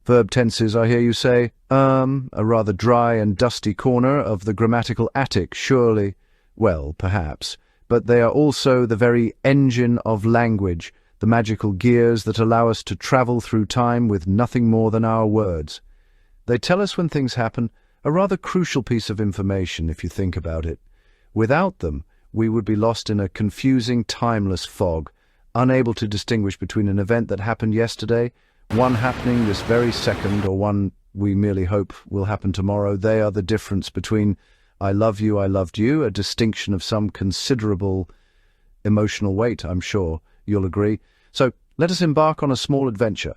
Verb tenses, I hear you say, a rather dry and dusty corner of the grammatical attic, surely. Well, perhaps. But they are also the very engine of language, the magical gears that allow us to travel through time with nothing more than our words. They tell us when things happen, a rather crucial piece of information if you think about it. Without them, we would be lost in a confusing, timeless fog, unable to distinguish between an event that happened yesterday, one happening this very second, or one we merely hope will happen tomorrow. They are the difference between I love you, I loved you, a distinction of some considerable emotional weight, I'm sure you'll agree. So let us embark on a small adventure,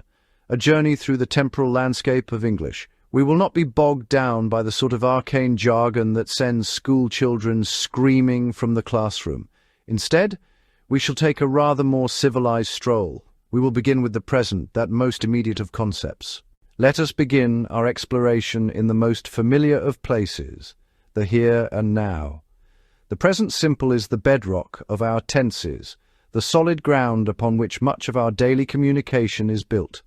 a journey through the temporal landscape of English. We will not be bogged down by the sort of arcane jargon that sends school children screaming from the classroom. Instead, we shall take a rather more civilized stroll. We will begin with the present, that most immediate of concepts. Let us begin our exploration in the most familiar of places, the here and now. The present simple is the bedrock of our tenses, the solid ground upon which much of our daily communication is built.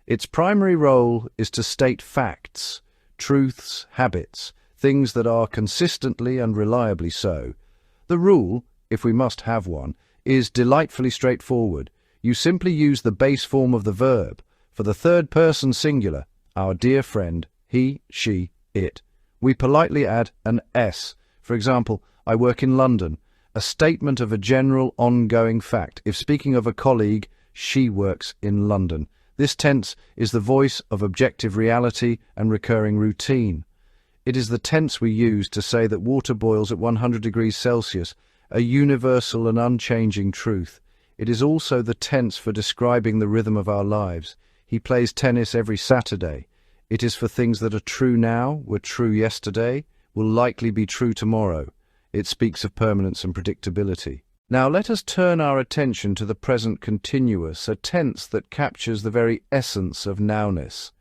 Its primary role is to state facts, truths, habits, things that are consistently and reliably so. The rule, if we must have one, is delightfully straightforward. You simply use the base form of the verb. For the third person singular, our dear friend, he, she, it, we politely add an S. For example, I work in London, a statement of a general ongoing fact. If speaking of a colleague, she works in London. This tense is the voice of objective reality and recurring routine. It is the tense we use to say that water boils at 100 degrees Celsius, a universal and unchanging truth. It is also the tense for describing the rhythm of our lives. He plays tennis every Saturday. It is for things that are true now, were true yesterday, will likely be true tomorrow. It speaks of permanence and predictability. Now let us turn our attention to the present continuous, a tense that captures the very essence of nowness.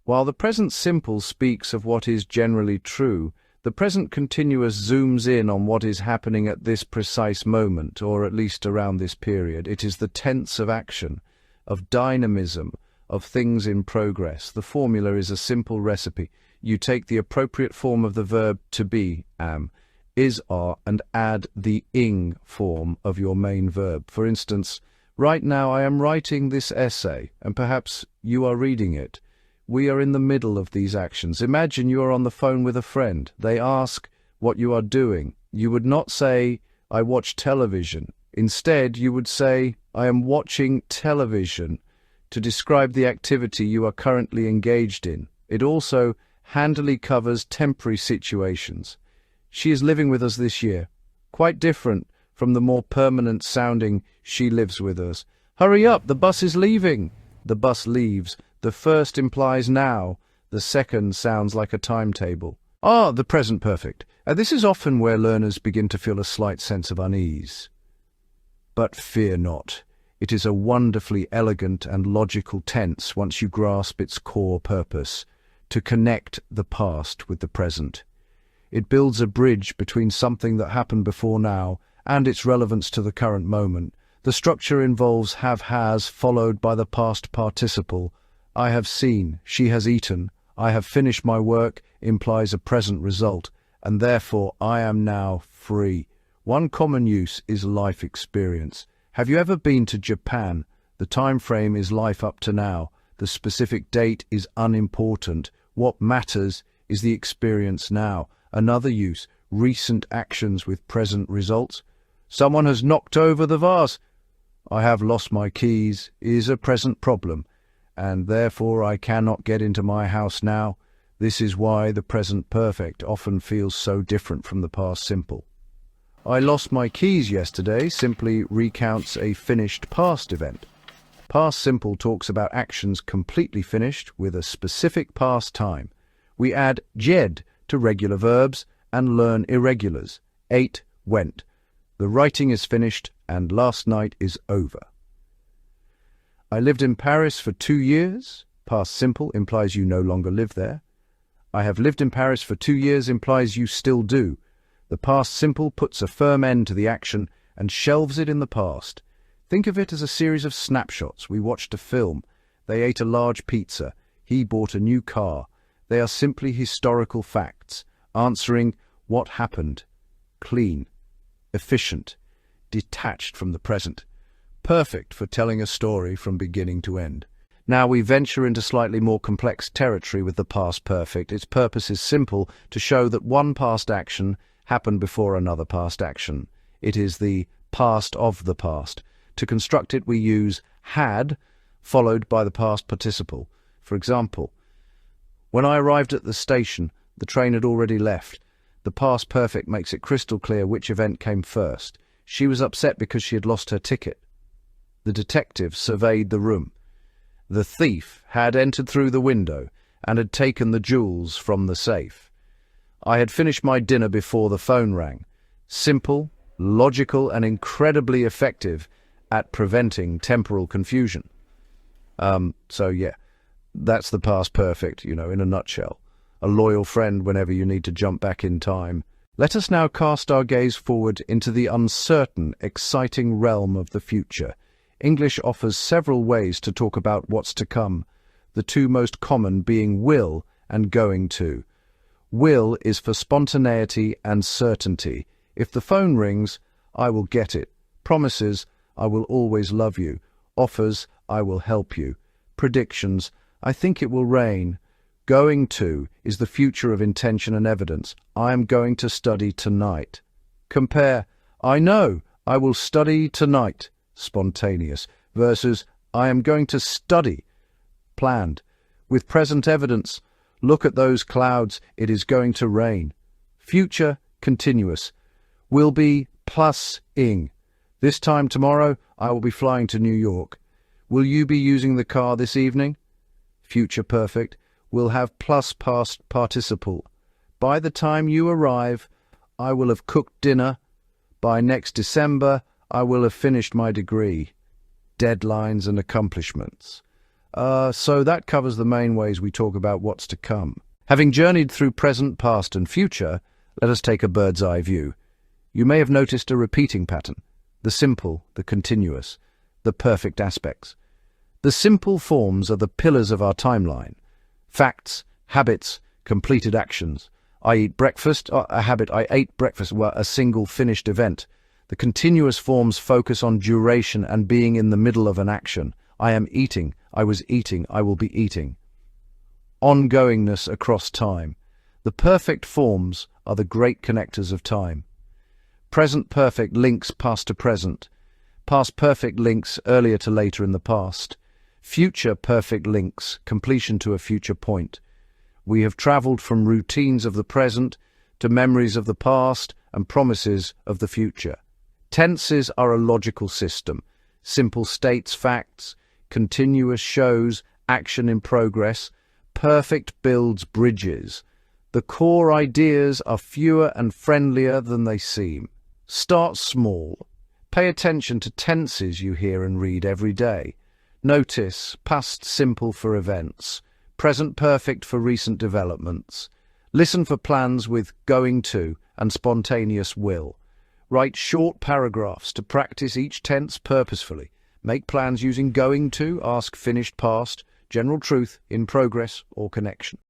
While the present simple speaks of what is generally true, the present continuous zooms in on what is happening at this precise moment, or at least around this period. It is the tense of action, of dynamism, of things in progress. The formula is a simple recipe. You take the appropriate form of the verb to be, am, is, are, and add the ing form of your main verb. For instance, right now I am writing this essay, and perhaps you are reading it. We are in the middle of these actions. Imagine you are on the phone with a friend. They ask what you are doing. You would not say, I watch television. Instead, you would say, I am watching television, to describe the activity you are currently engaged in. It also handily covers temporary situations. She is living with us this year. Quite different from the more permanent sounding, she lives with us. Hurry up, the bus is leaving. The bus leaves. The first implies now, the second sounds like a timetable. The present perfect. This is often where learners begin to feel a slight sense of unease. But fear not. It is a wonderfully elegant and logical tense once you grasp its core purpose, to connect the past with the present. It builds a bridge between something that happened before now and its relevance to the current moment. The structure involves have-has followed by the past participle. I have seen, she has eaten, I have finished my work implies a present result, and therefore I am now free. One common use is life experience. Have you ever been to Japan? The time frame is life up to now. The specific date is unimportant. What matters is the experience now. Another use, recent actions with present results. Someone has knocked over the vase. I have lost my keys is a present problem, and therefore I cannot get into my house now. This is why the present perfect often feels so different from the past simple. I lost my keys yesterday simply recounts a finished past event. Past simple talks about actions completely finished with a specific past time. We add jed to regular verbs and learn irregulars. Ate, went. The writing is finished and last night is over. I lived in Paris for 2 years. Past simple implies you no longer live there. I have lived in Paris for 2 years implies you still do. The past simple puts a firm end to the action and shelves it in the past. Think of it as a series of snapshots. We watched a film. They ate a large pizza. He bought a new car. They are simply historical facts, answering what happened. Clean, efficient, detached from the present. Perfect for telling a story from beginning to end. Now we venture into slightly more complex territory with the past perfect. Its purpose is simple, to show that one past action happened before another past action. It is the past of the past. To construct it, we use had, followed by the past participle. For example, when I arrived at the station, the train had already left. The past perfect makes it crystal clear which event came first. She was upset because she had lost her ticket. The detective surveyed the room. The thief had entered through the window and had taken the jewels from the safe. I had finished my dinner before the phone rang. Simple, logical, and incredibly effective at preventing temporal confusion. So yeah, that's the past perfect, in a nutshell. A loyal friend whenever you need to jump back in time. Let us now cast our gaze forward into the uncertain, exciting realm of the future. English offers several ways to talk about what's to come, the two most common being will and going to. Will is for spontaneity and certainty. If the phone rings, I will get it. Promises, I will always love you. Offers, I will help you. Predictions, I think it will rain. Going to is the future of intention and evidence. I am going to study tonight. Compare, I know, I will study tonight. Spontaneous, versus I am going to study. Planned. With present evidence, look at those clouds, it is going to rain. Future, continuous. Will be plus ing. This time tomorrow, I will be flying to New York. Will you be using the car this evening? Future perfect. Will have plus past participle. By the time you arrive, I will have cooked dinner. By next December, I will have finished my degree. Deadlines and accomplishments. So that covers the main ways we talk about what's to come. Having journeyed through present, past, and future, let us take a bird's eye view. You may have noticed a repeating pattern. The simple, the continuous, the perfect aspects. The simple forms are the pillars of our timeline. Facts, habits, completed actions. I eat breakfast, a habit, I ate breakfast, a single finished event. The continuous forms focus on duration and being in the middle of an action. I am eating, I was eating, I will be eating. Ongoingness across time. The perfect forms are the great connectors of time. Present perfect links past to present. Past perfect links earlier to later in the past. Future perfect links completion to a future point. We have travelled from routines of the present to memories of the past and promises of the future. Tenses are a logical system. Simple states facts, continuous shows action in progress. Perfect builds bridges. The core ideas are fewer and friendlier than they seem. Start small. Pay attention to tenses you hear and read every day. Notice past simple for events, present perfect for recent developments. Listen for plans with going to and spontaneous will. Write short paragraphs to practice each tense purposefully. Make plans using going to, ask finished past, general truth, in progress, or connection.